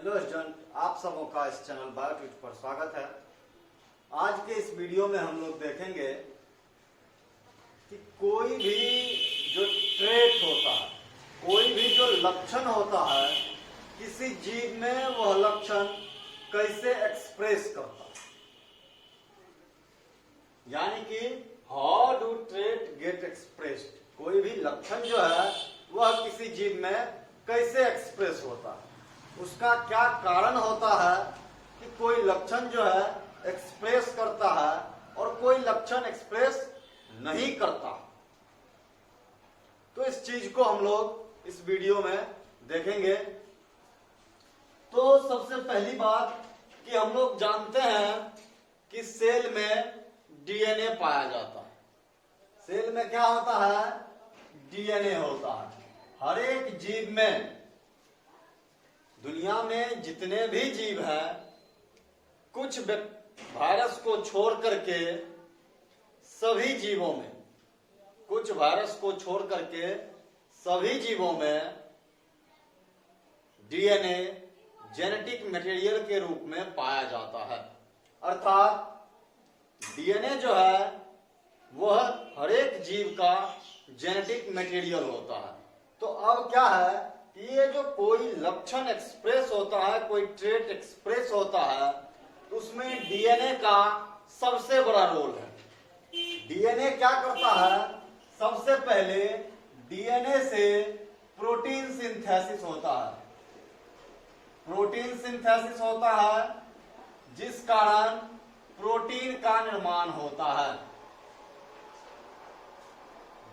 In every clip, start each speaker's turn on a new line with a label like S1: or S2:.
S1: Hello student, आप सबों का इस चैनल बायोट्यूट पर स्वागत है। आज के इस वीडियो में हम लोग देखेंगे कि कोई भी जो ट्रेट होता है, कोई भी जो लक्षण होता है किसी जीव में, वह लक्षण कैसे एक्सप्रेस करता है, यानी कि how do trait get expressed. कोई भी लक्षण जो है वह किसी जीव में कैसे एक्सप्रेस होता है, उसका क्या कारण होता है कि कोई लक्षण जो है एक्सप्रेस करता है और कोई लक्षण एक्सप्रेस नहीं करता। तो इस चीज को हम लोग इस वीडियो में देखेंगे। तो सबसे पहली बात कि हम लोग जानते हैं कि सेल में डीएनए पाया जाता है। सेल में क्या होता है? डीएनए होता है। हर एक जीव में, दुनिया में जितने भी जीव हैं, कुछ वायरस को छोड़ करके सभी जीवों में, कुछ वायरस को छोड़ करके सभी जीवों में डीएनए जेनेटिक मटेरियल के रूप में पाया जाता है। अर्थात डीएनए जो है वह हर एक जीव का जेनेटिक मटेरियल होता है। तो अब क्या है, ये जो कोई लक्षण एक्सप्रेस होता है, कोई ट्रेट एक्सप्रेस होता है, तो उसमें डीएनए का सबसे बड़ा रोल है। डीएनए क्या करता है? सबसे पहले डीएनए से प्रोटीन सिंथेसिस होता है। प्रोटीन सिंथेसिस होता है जिस कारण प्रोटीन का निर्माण होता है।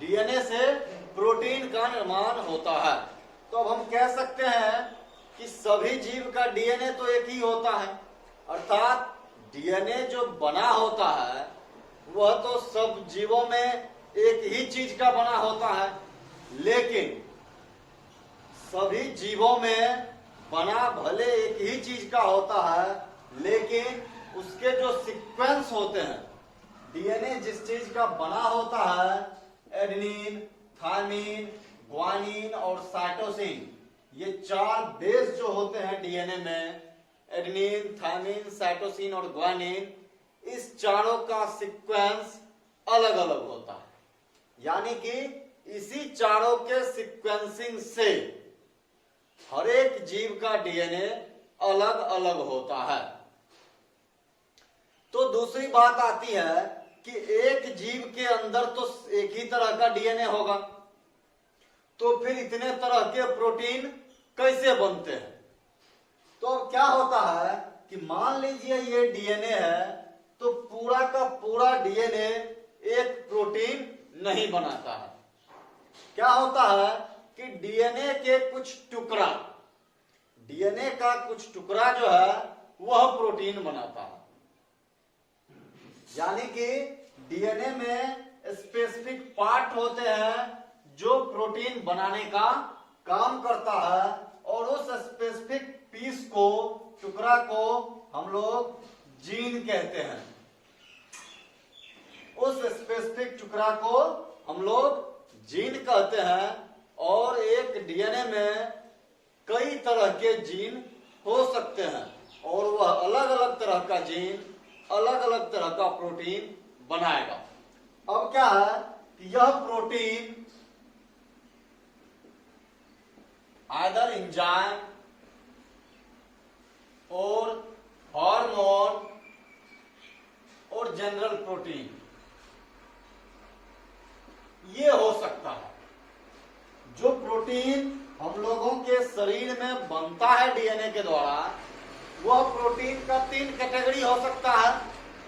S1: डीएनए से प्रोटीन का निर्माण होता है। तो अब हम कह सकते हैं कि सभी जीव का डीएनए तो एक ही होता है। अर्थात डीएनए जो बना होता है वह तो सब जीवों में एक ही चीज का बना होता है, लेकिन सभी जीवों में बना भले एक ही चीज का होता है, लेकिन उसके जो सीक्वेंस होते हैं, डीएनए जिस चीज का बना होता है, एडेनिन, थायमिन, ग्वानिन और साइटोसिन, ये चार बेस जो होते हैं डीएनए में, एडेनिन, थायमिन, साइटोसिन और ग्वानिन, इस चारों का सीक्वेंस अलग अलग होता है। यानी कि इसी चारों के सीक्वेंसिंग से हर एक जीव का डीएनए अलग अलग होता है। तो दूसरी बात आती है कि एक जीव के अंदर तो एक ही तरह का डीएनए होगा, तो फिर इतने तरह के प्रोटीन कैसे बनते हैं? तो अब क्या होता है कि मान लीजिए ये डीएनए है, तो पूरा का पूरा डीएनए एक प्रोटीन नहीं बनाता है। क्या होता है कि डीएनए के कुछ टुकड़ा, डीएनए का कुछ टुकड़ा जो है वह प्रोटीन बनाता है। यानी कि डीएनए में स्पेसिफिक पार्ट होते हैं जो प्रोटीन बनाने का काम करता है, और उस स्पेसिफिक पीस को, टुकड़ा को हम लोग जीन कहते हैं। उस स्पेसिफिक टुकड़ा को हम लोग जीन कहते हैं। और एक डीएनए में कई तरह के जीन हो सकते हैं, और वह अलग अलग तरह का जीन अलग अलग तरह का प्रोटीन बनाएगा। अब क्या है कि यह प्रोटीन आइदर एंजाइम और हार्मोन और जनरल प्रोटीन, ये हो सकता है। जो प्रोटीन हम लोगों के शरीर में बनता है डीएनए के द्वारा, वह प्रोटीन का 3 कैटेगरी हो सकता है।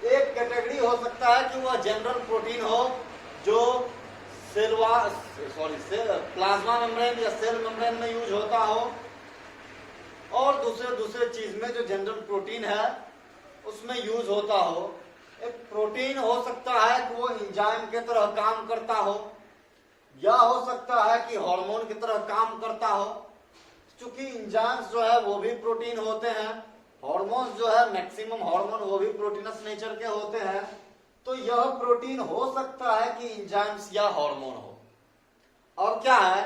S1: एक कैटेगरी हो सकता है कि वह जनरल प्रोटीन हो, जो प्लाज्मा मेम्ब्रेन या सेल मेम्ब्रेन में यूज होता हो, और दूसरे चीज में जो जनरल प्रोटीन है उसमें यूज होता हो। एक प्रोटीन हो सकता है कि वो एंजाइम की तरह काम करता हो, या हो सकता है कि हार्मोन की तरह काम करता हो। चूंकि एंजाइम्स जो है वो भी प्रोटीन होते हैं, हार्मोन्स जो है मैक्सिमम हार्मोन वो भी प्रोटीनस नेचर के होते हैं। तो यह प्रोटीन हो सकता है कि एंजाइम्स या हार्मोन हो। और क्या है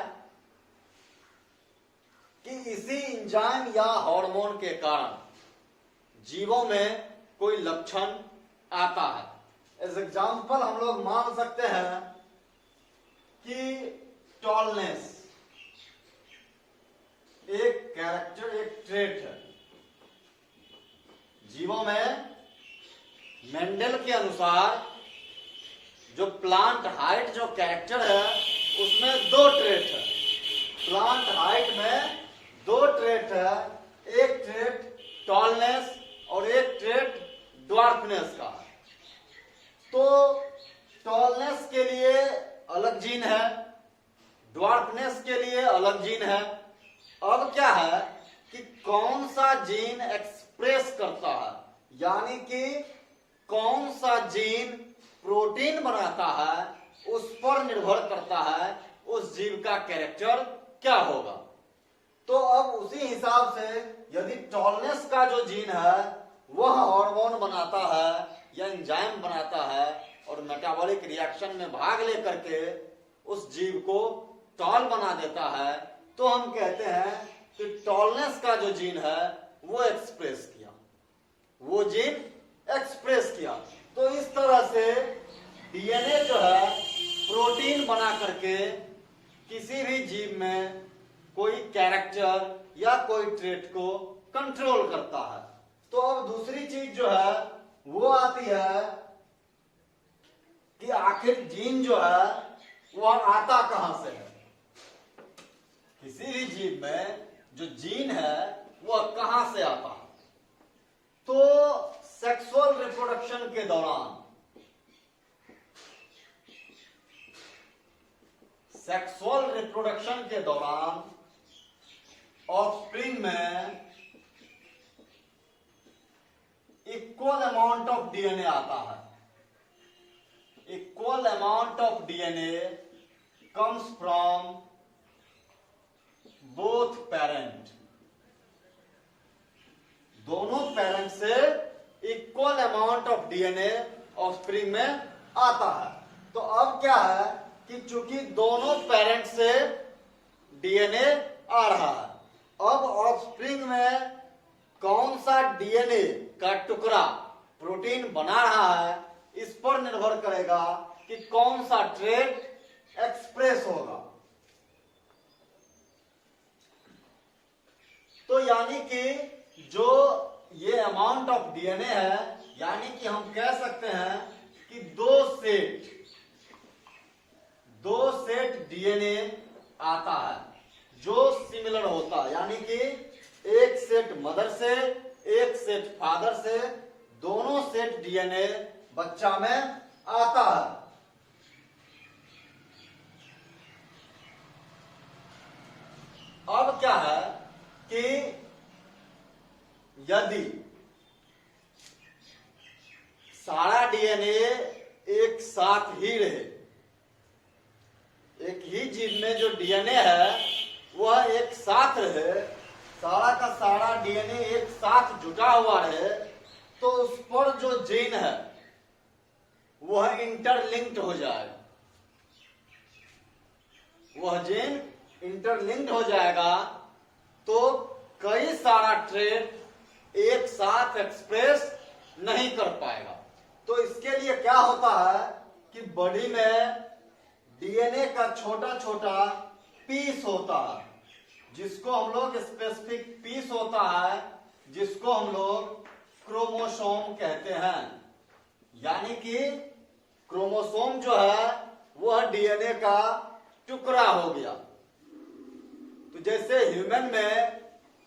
S1: कि इसी एंजाइम या हार्मोन के कारण जीवों में कोई लक्षण आता है। एज एग्जाम्पल हम लोग मान सकते हैं कि टॉलनेस एक कैरेक्टर, एक ट्रेट है। जीवों में मेंडल के अनुसार जो प्लांट हाइट जो कैरेक्टर है उसमें दो ट्रेट है। प्लांट हाइट में दो ट्रेट है, एक ट्रेट टॉलनेस और एक ट्रेट ड्वार्फनेस का। तो टॉलनेस के लिए अलग जीन है, ड्वार्फनेस के लिए अलग जीन है। अब क्या है कि कौन सा जीन एक्सप्रेस करता है, यानी कि कौन सा जीन प्रोटीन बनाता है, उस पर निर्भर करता है उस जीव का कैरेक्टर क्या होगा। तो अब उसी हिसाब से यदि टॉलनेस का जो जीन है वह हार्मोन बनाता है या एंजाइम बनाता है और मेटाबॉलिक रिएक्शन में भाग लेकर के उस जीव को टॉल बना देता है, तो हम कहते हैं कि टॉलनेस का जो जीन है वो एक्सप्रेस किया, वो जीन एक्सप्रेस किया। तो इस तरह से डीएनए जो है प्रोटीन बना करके किसी भी जीव में कोई कैरेक्टर या कोई ट्रेट को कंट्रोल करता है। तो अब दूसरी चीज जो है वो आती है कि आखिर जीन जो है वह आता कहां से है। किसी भी जीव में जो जीन है वह कहां से आता है। तो सेक्सुअल रिप्रोडक्शन के दौरान, सेक्सुअल रिप्रोडक्शन के दौरान ऑफस्प्रिंग में इक्वल अमाउंट ऑफ डीएनए आता है। Equal amount of DNA comes from both parent. दोनों पेरेंट से equal amount of DNA offspring में आता है। तो अब क्या है कि चूंकि दोनों पेरेंट से डीएनए आ रहा है, अब ऑफस्प्रिंग में कौन सा डीएनए का टुकड़ा प्रोटीन बना रहा है इस पर निर्भर करेगा कि कौन सा ट्रेट एक्सप्रेस होगा। तो यानी कि जो ये अमाउंट ऑफ डीएनए है, यानी कि हम कह सकते हैं कि दो सेट डीएनए आता है जो सिमिलर होता है, यानी कि एक सेट मदर से एक सेट फादर से, दोनों सेट डीएनए बच्चा में आता है। अब क्या है कि यदि सारा डीएनए एक साथ ही रहे, एक ही जीव में जो डीएनए है वह एक साथ रहे, सारा का सारा डीएनए एक साथ जुटा हुआ रहे, तो उस पर जो जीन है वह इंटरलिंक्ड हो जाएगा। वह जीन इंटरलिंक्ड हो जाएगा तो कई सारा ट्रेट एक साथ एक्सप्रेस नहीं कर पाएगा। तो इसके लिए क्या होता है कि बॉडी में डीएनए का छोटा छोटा पीस होता है, जिसको हम लोग स्पेसिफिक पीस होता है, जिसको हम लोग क्रोमोसोम कहते हैं। यानी कि क्रोमोसोम जो है वह डीएनए का टुकड़ा हो गया। तो जैसे ह्यूमन में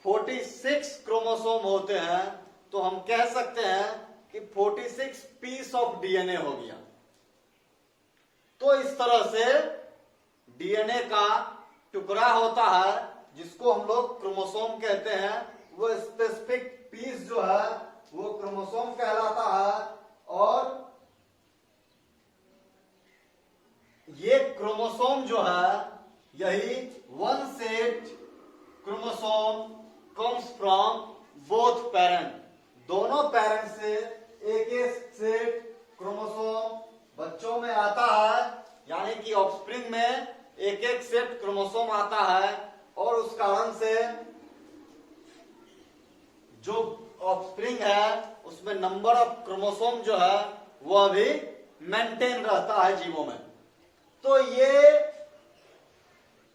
S1: 46 क्रोमोसोम होते हैं, तो हम कह सकते हैं कि 46 पीस ऑफ डीएनए हो गया। तो इस तरह से डीएनए का टुकड़ा होता है जिसको हम लोग क्रोमोसोम कहते हैं। वो स्पेसिफिक पीस जो है वो क्रोमोसोम कहलाता है। और ये क्रोमोसोम जो है यही one set chromosome comes from both parent. दोनों पेरेंट से एक एक सेट क्रोमोसोम बच्चों में आता है, यानी कि ऑफस्प्रिंग में एक एक सेट क्रोमोसोम आता है, और उस कारण से जो ऑफस्प्रिंग है उसमें नंबर ऑफ क्रोमोसोम जो है वह भी मेंटेन रहता है जीवों में। तो ये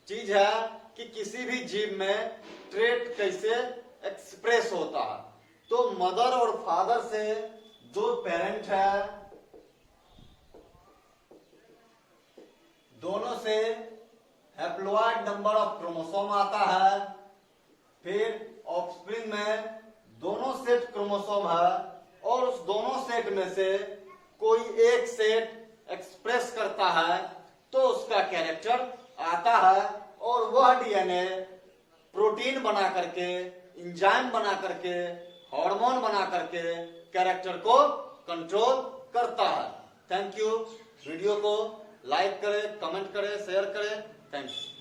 S1: चीज है कि किसी भी जीव में ट्रेट कैसे एक्सप्रेस होता है। तो मदर और फादर से जो पेरेंट है दोनों से हैप्लॉइड नंबर ऑफ क्रोमोसोम आता है, फिर ऑफस्प्रिंग में दोनों सेट क्रोमोसोम है और उस दोनों सेट में से कोई एक सेट एक्सप्रेस करता है तो उसका कैरेक्टर आता है और वह डीएनए प्रोटीन बना करके, एंजाइम बना करके, हार्मोन बना करके कैरेक्टर को कंट्रोल करता है। Thank you. वीडियो को लाइक करें, कमेंट करें, शेयर करें। Thank you.